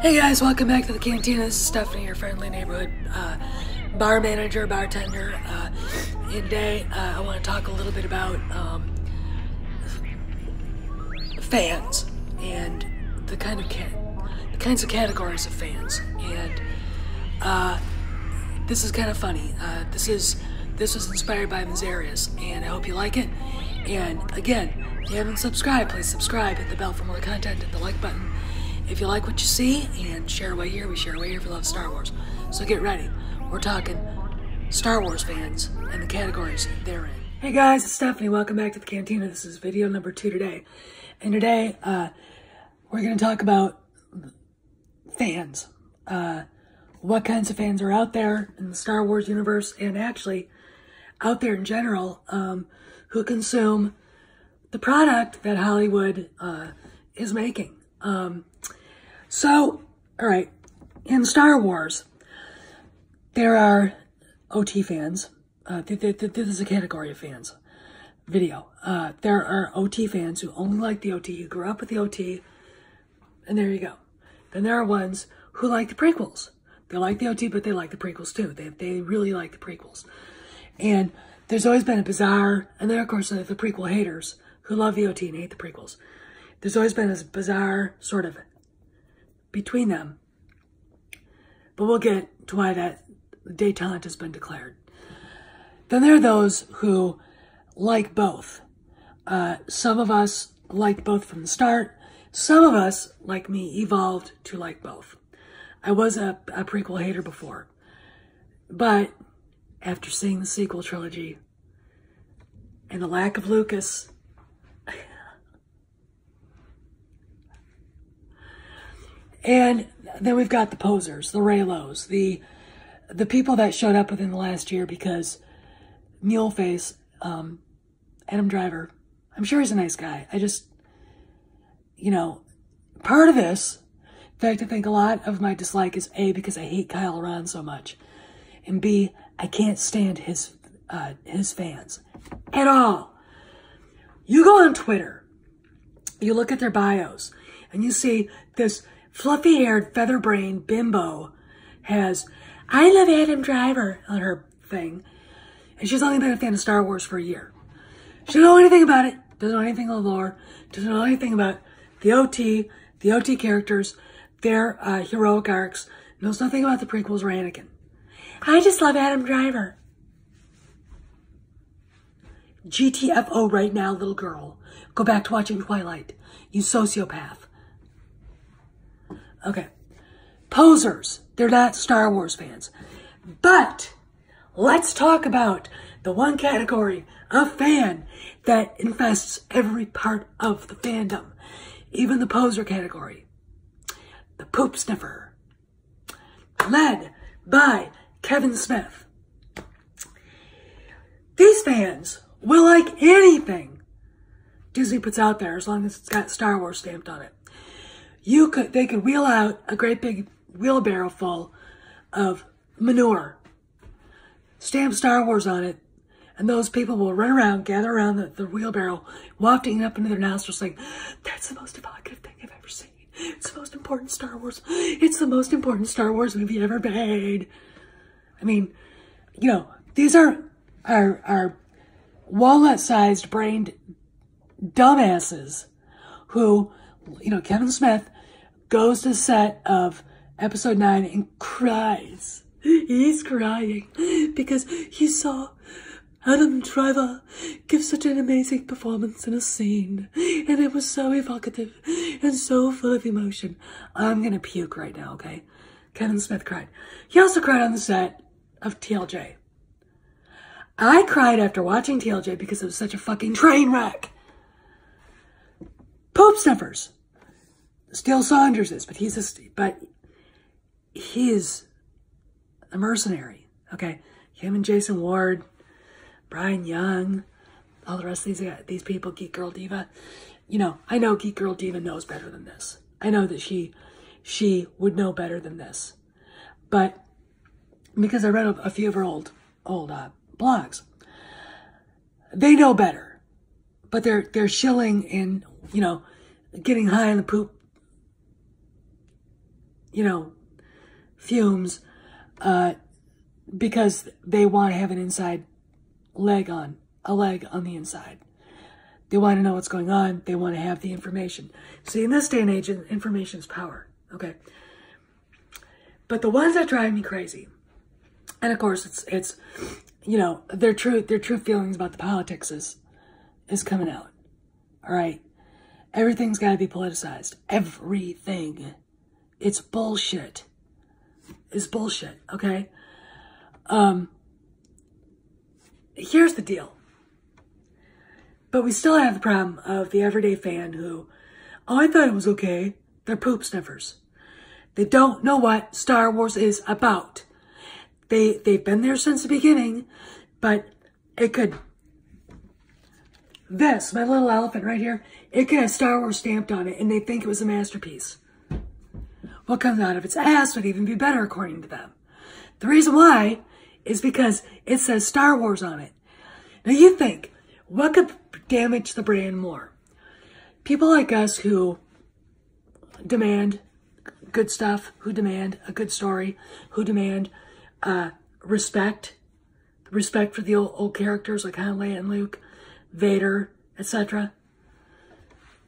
Hey guys, welcome back to the Cantina. This is Stephanie, your friendly neighborhood bar manager, bartender. And today I want to talk a little bit about fans and the kinds of categories of fans. And this is kind of funny. This was inspired by Maizerus, and I hope you like it. And again, if you haven't subscribed, please subscribe. Hit the bell for more content. Hit the like button if you like what you see, and share away here. We share away here if you love Star Wars. So get ready. We're talking Star Wars fans and the categories they're in. Hey guys, it's Stephanie. Welcome back to the Cantina. This is video number 2 today. And today, we're going to talk about fans. What kinds of fans are out there in the Star Wars universe, and actually out there in general, who consume the product that Hollywood is making. So, all right, in Star Wars, there are OT fans. This is a category of fans. Video. There are OT fans who only like the OT, who grew up with the OT, and there you go. Then there are ones who like the prequels. They like the OT, but they like the prequels too. They really like the prequels. And there's always been a bizarre, and then of course the prequel haters who love the OT and hate the prequels. There's always been this bizarre sort of between them. But we'll get to why that detente has been declared. Then there are those who like both. Some of us liked both from the start. Some of us, like me, evolved to like both. I was a prequel hater before. But after seeing the sequel trilogy and the lack of Lucas, and then we've got the posers, the Raylos, the people that showed up within the last year because Muleface, Adam Driver, I'm sure he's a nice guy. I just, part of this, in fact, I think a lot of my dislike is A, because I hate Kyle Ron so much, and B, I can't stand his fans at all. You go on Twitter, you look at their bios, and you see this fluffy-haired, feather-brained bimbo has, I love Adam Driver on her thing. And she's only been a fan of Star Wars for a year. She doesn't know anything about it. Doesn't know anything of the lore. Doesn't know anything about the OT characters, their heroic arcs. Knows nothing about the prequels or Anakin. I just love Adam Driver. GTFO right now, little girl. Go back to watching Twilight. You sociopath. Okay. Posers. They're not Star Wars fans. But let's talk about the one category of fan that infests every part of the fandom. Even the poser category. The poop sniffer. Led by Kevin Smith. These fans will like anything Disney puts out there as long as it's got Star Wars stamped on it. They could wheel out a great big wheelbarrow full of manure, stamp Star Wars on it, and those people will run around, gather around the wheelbarrow, wafting it up into their nostrils saying, that's the most evocative thing I've ever seen. It's the most important Star Wars. It's the most important Star Wars movie ever made. I mean, these are walnut-sized brained dumbasses who, Kevin Smith goes to the set of episode 9 and cries. He's crying because he saw Adam Driver give such an amazing performance in a scene, and it was so evocative and so full of emotion. I'm gonna puke right now, okay? Kevin Smith cried. He also cried on the set of TLJ. I cried after watching TLJ because it was such a fucking train wreck. Poop sniffers. Still Saunders is, but he's a mercenary, okay? Him and Jason Ward, Brian Young, all the rest of these people, Geek Girl Diva. I know Geek Girl Diva knows better than this. I know that she would know better than this. But because I read a few of her old blogs, they know better. But they're shilling in, getting high on the poop you know, fumes, because they want to have an inside leg on the inside. They want to know what's going on. They want to have the information. See, in this day and age, information is power, okay? But the ones that drive me crazy, and of course it's you know, their true feelings about the politics is coming out, all right? Everything's got to be politicized. Everything. It's bullshit. It's bullshit, okay? Here's the deal. But we still have the problem of the everyday fan who, oh, I thought it was okay. They're poop sniffers. They don't know what Star Wars is about. They've been there since the beginning, but it could, this, my little elephant right here, it could have Star Wars stamped on it and they think it was a masterpiece. What comes out of its ass would even be better according to them. The reason why is because it says Star Wars on it. Now you think, what could damage the brand more? People like us who demand good stuff, who demand a good story, who demand respect for the old characters like Han, Leia, and Luke, Vader, etc.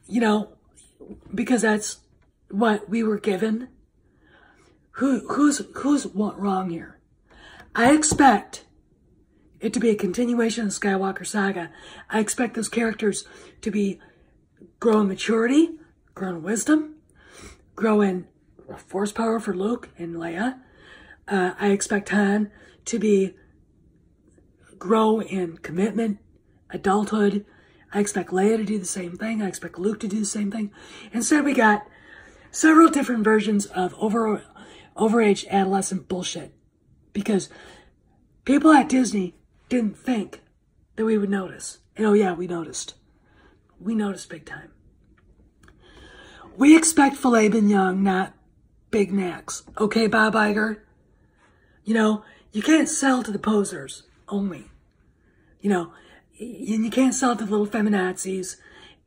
You know, because that's what we were given. Who's wrong here? I expect it to be a continuation of the Skywalker saga. I expect those characters to be grow in maturity, grow in wisdom, grow in force power for Luke and Leia. I expect Han to grow in commitment, adulthood. I expect Leia to do the same thing. I expect Luke to do the same thing. Instead, we got several different versions of overage adolescent bullshit. Because people at Disney didn't think that we would notice. And oh yeah, we noticed. We noticed big time. We expect filet mignon, not Big Macs. Okay, Bob Iger? You know, you can't sell to the posers only. You know, and you can't sell to the little feminazis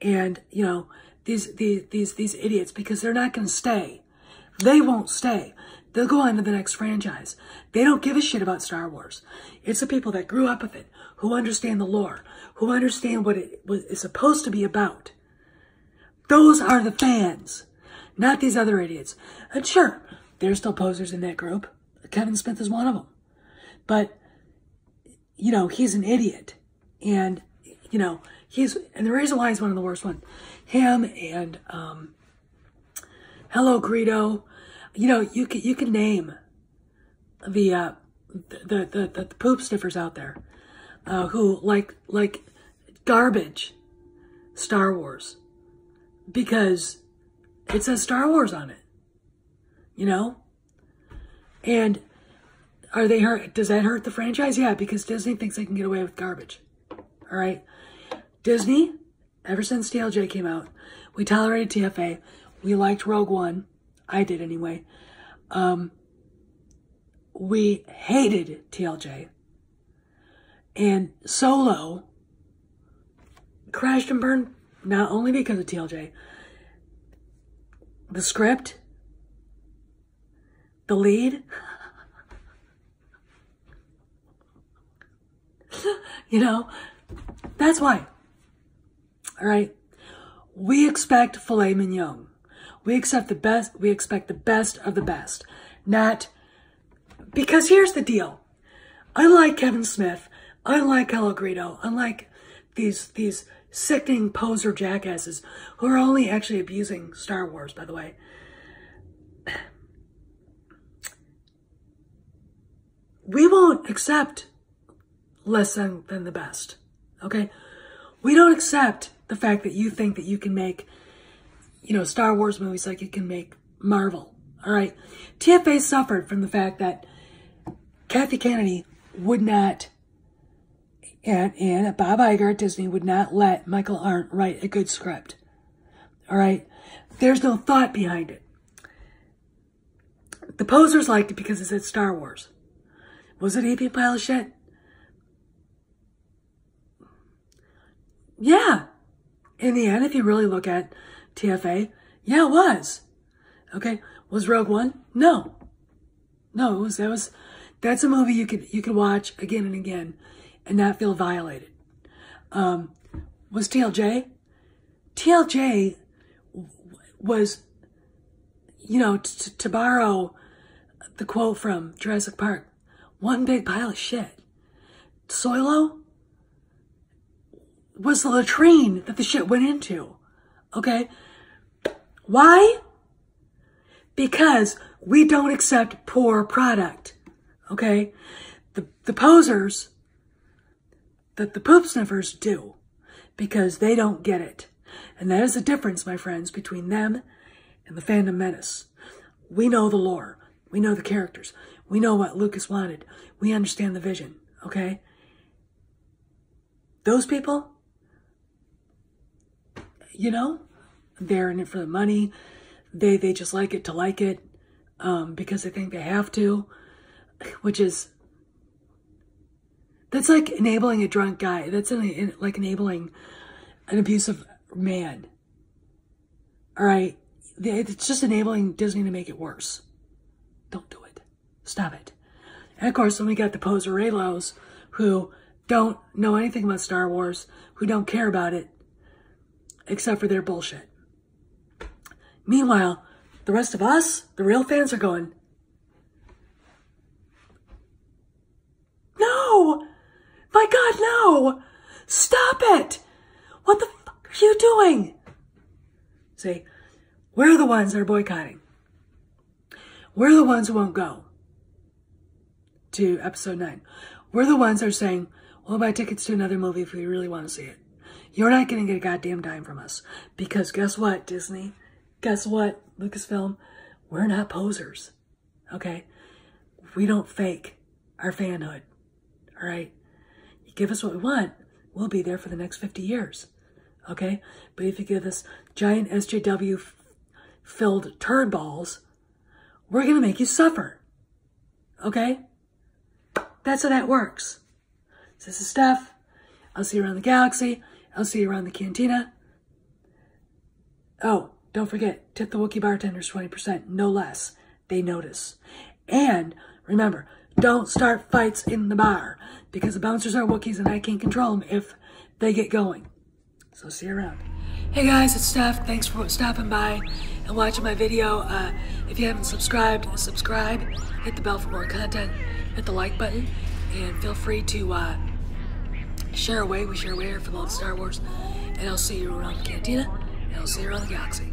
and, you know, these idiots because they're not going to stay. They won't stay. They'll go on to the next franchise. They don't give a shit about Star Wars. It's the people that grew up with it, who understand the lore, who understand what it is supposed to be about. Those are the fans, not these other idiots. And sure, there's still posers in that group. Kevin Smith is one of them. But, you know, he's an idiot. And, you know, and the reason why he's one of the worst ones, him and, Hello Greedo, you know, you can name the poop sniffers out there, who like garbage Star Wars because it says Star Wars on it, you know? And are they hurt? Does that hurt the franchise? Yeah, because Disney thinks they can get away with garbage. All right. Disney, ever since TLJ came out, we tolerated TFA. We liked Rogue One. I did anyway. We hated TLJ. And Solo crashed and burned not only because of TLJ. The script, the lead, you know, that's why. All right. We expect filet mignon. We expect the best. We expect the best of the best. Not because here's the deal. Unlike Kevin Smith, unlike Hello Greedo, unlike these sickening poser jackasses who are only actually abusing Star Wars, by the way. We won't accept less than the best. Okay? We don't accept the fact that you think that you can make, you know, Star Wars movies like you can make Marvel. All right? TFA suffered from the fact that Kathy Kennedy would not, and Bob Iger at Disney would not let Michael Arndt write a good script. All right? There's no thought behind it. The posers liked it because it said Star Wars. Was it a pile of shit? Yeah. In the end, if you really look at TFA, yeah, it was. Okay? Was Rogue One? No. No, that's a movie you could watch again and again and not feel violated. Was TLJ? TLJ was, you know, to borrow the quote from Jurassic Park, one big pile of shit. Solo was the latrine that the shit went into. Okay? Why? Because we don't accept poor product. Okay? The posers, the poop sniffers do. Because they don't get it. And that is the difference, my friends, between them and the fandom menace. We know the lore. We know the characters. We know what Lucas wanted. We understand the vision. Okay? Those people, you know, they're in it for the money. They just like it to like it because they think they have to, which is, that's like enabling a drunk guy. That's like enabling an abusive man. All right? It's just enabling Disney to make it worse. Don't do it. Stop it. And of course, then we got the poser-ralos who don't know anything about Star Wars, who don't care about it, except for their bullshit. Meanwhile, the rest of us, the real fans, are going, no! My God, no! Stop it! What the fuck are you doing? See, we're the ones that are boycotting. We're the ones who won't go to episode 9. We're the ones that are saying, we'll buy tickets to another movie if we really want to see it. You're not going to get a goddamn dime from us. Because guess what, Disney? Guess what, Lucasfilm? We're not posers. Okay? We don't fake our fanhood. Alright? You give us what we want, we'll be there for the next 50 years. Okay? But if you give us giant SJW-filled turd balls, we're going to make you suffer. Okay? That's how that works. So this is Steph. I'll see you around the galaxy. I'll see you around the cantina. Oh, don't forget, tip the Wookiee bartenders 20%, no less. They notice. And remember, don't start fights in the bar because the bouncers are Wookiees and I can't control them if they get going. So see you around. Hey guys, it's Steph. Thanks for stopping by and watching my video. If you haven't subscribed, subscribe. Hit the bell for more content. Hit the like button. And feel free to share away. We share away here for the love of Star Wars. And I'll see you around the cantina. And I'll see you around the galaxy.